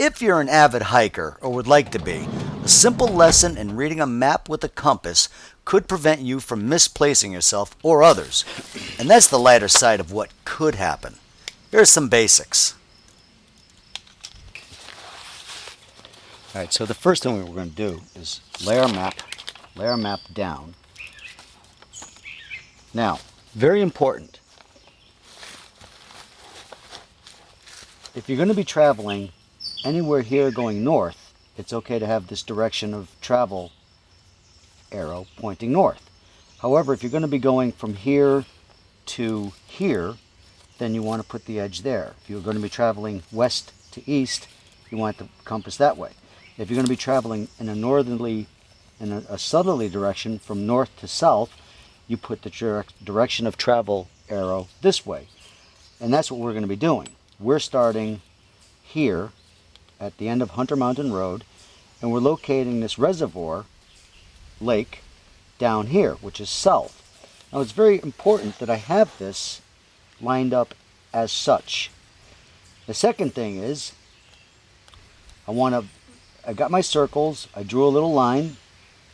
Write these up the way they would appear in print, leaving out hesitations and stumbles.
If you're an avid hiker or would like to be, a simple lesson in reading a map with a compass could prevent you from misplacing yourself or others. And that's the lighter side of what could happen. Here's some basics. Alright, so the first thing we're going to do is lay our map down. Now, very important, if you're going to be traveling anywhere here going north, it's okay to have this direction of travel arrow pointing north. However, if you're going to be going from here to here, then you want to put the edge there. If you're going to be traveling west to east, you want the compass that way. If you're going to be traveling in a southerly direction from north to south, you put the direction of travel arrow this way. And that's what we're going to be doing. We're starting here at the end of Hunter Mountain Road, and we're locating this reservoir lake down here, which is south. Now it's very important that I have this lined up as such. The second thing is, I got my circles, I drew a little line,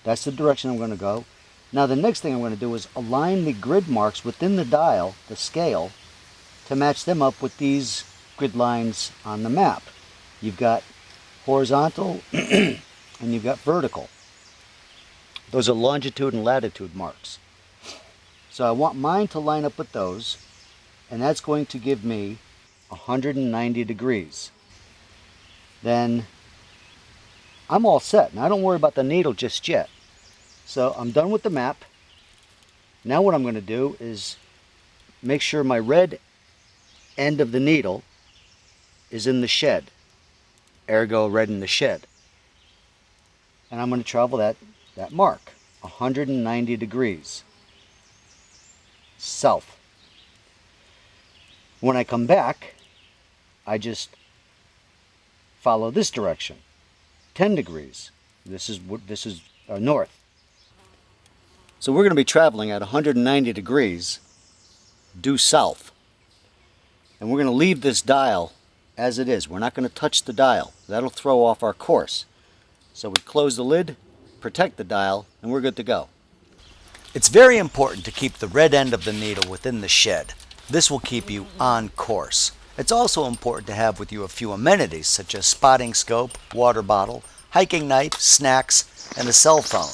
that's the direction I'm going to go. Now the next thing I'm going to do is align the grid marks within the dial, the scale, to match them up with these grid lines on the map. You've got horizontal and you've got vertical. Those are longitude and latitude marks. So I want mine to line up with those, and that's going to give me 190 degrees. Then I'm all set. Now I don't worry about the needle just yet. So I'm done with the map. Now what I'm going to do is make sure my red end of the needle is in the shed. Ergo, red in the shed. And I'm going to travel that mark, 190 degrees south. When I come back, I just follow this direction, 10 degrees. This is north. So we're going to be traveling at 190 degrees due south. And we're going to leave this dial as it is. We're not going to touch the dial. That'll throw off our course. So we close the lid, protect the dial, and we're good to go. It's very important to keep the red end of the needle within the shed. This will keep you on course. It's also important to have with you a few amenities such as spotting scope, water bottle, hiking knife, snacks, and a cell phone.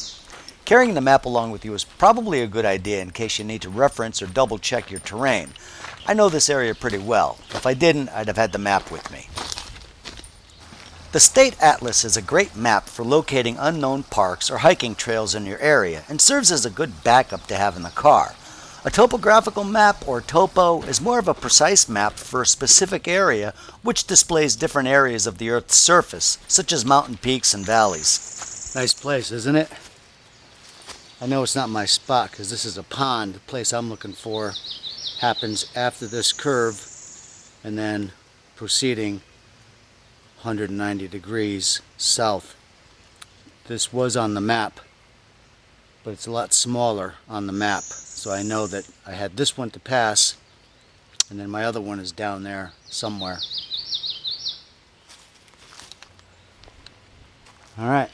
Carrying the map along with you is probably a good idea in case you need to reference or double check your terrain. I know this area pretty well. If I didn't, I'd have had the map with me. The State Atlas is a great map for locating unknown parks or hiking trails in your area and serves as a good backup to have in the car. A topographical map, or topo, is more of a precise map for a specific area which displays different areas of the Earth's surface, such as mountain peaks and valleys. Nice place, isn't it? I know it's not my spot because this is a pond. The place I'm looking for happens after this curve and then proceeding 190 degrees south. This was on the map, but it's a lot smaller on the map. So I know that I had this one to pass, and then my other one is down there somewhere. All right.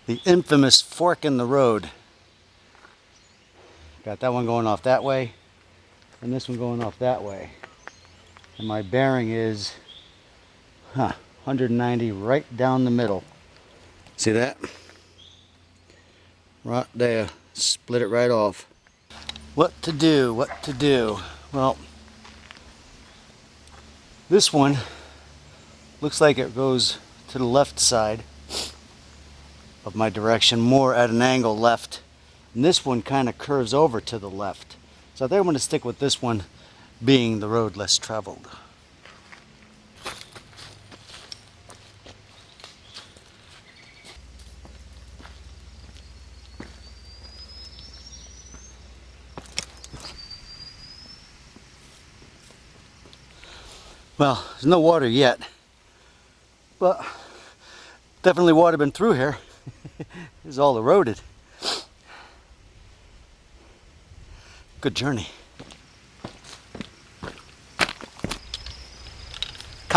The infamous fork in the road. Got that one going off that way, and this one going off that way. And my bearing is 190 right down the middle. See that? Right there. Split it right off. What to do? What to do? Well, this one looks like it goes to the left side of my direction, more at an angle left, and this one kind of curves over to the left. So I think I'm going to stick with this one being the road less traveled. Well, there's no water yet, but definitely water been through here. It's all eroded. Good journey.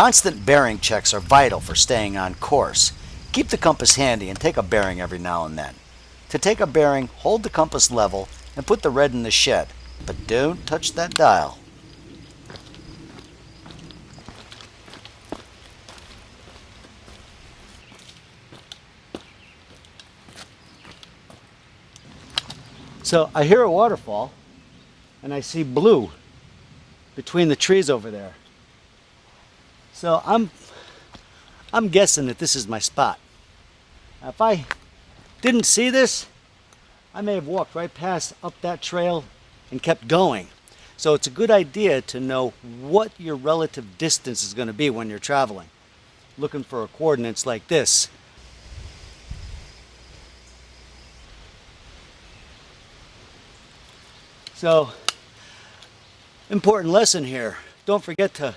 Constant bearing checks are vital for staying on course. Keep the compass handy and take a bearing every now and then. To take a bearing, hold the compass level and put the red in the shed, but don't touch that dial. So I hear a waterfall and I see blue between the trees over there. So I'm guessing that this is my spot. Now, if I didn't see this, I may have walked right past up that trail and kept going. So it's a good idea to know what your relative distance is going to be when you're traveling. Looking for coordinates like this. So, important lesson here. Don't forget to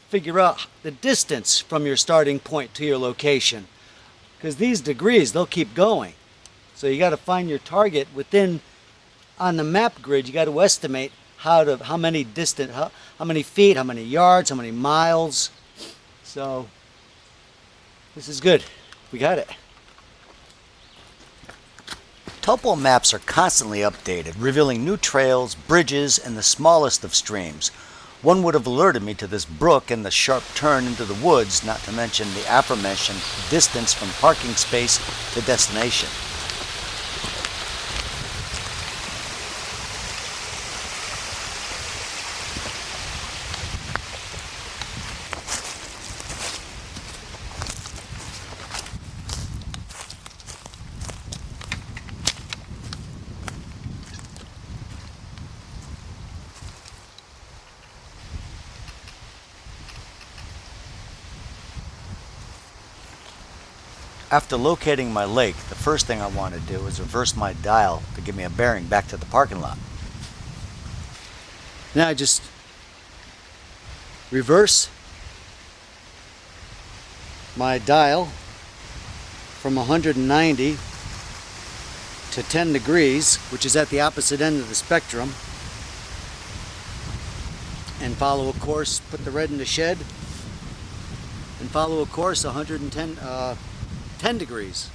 figure out the distance from your starting point to your location. Because these degrees, they'll keep going. So you got to find your target within, on the map grid, you got to estimate how many feet, how many yards, how many miles. So, this is good. We got it. Topo maps are constantly updated, revealing new trails, bridges, and the smallest of streams. One would have alerted me to this brook and the sharp turn into the woods, not to mention the aforementioned distance from parking space to destination. After locating my lake, the first thing I want to do is reverse my dial to give me a bearing back to the parking lot. Now I just reverse my dial from 190 to 10 degrees, which is at the opposite end of the spectrum, and follow a course, put the red in the shed, and follow a course 10 degrees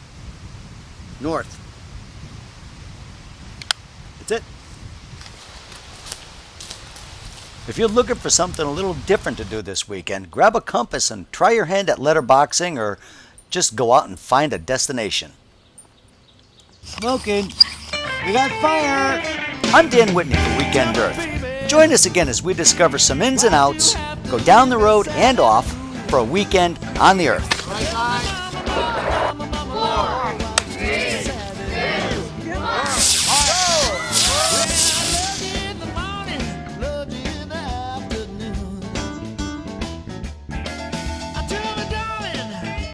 north. That's it. If you're looking for something a little different to do this weekend, grab a compass and try your hand at letterboxing, or just go out and find a destination. Smoking. We got fire. I'm Dan Whitney for Weekend Earth. Join us again as we discover some ins and outs, go down the road and off for a weekend on the Earth.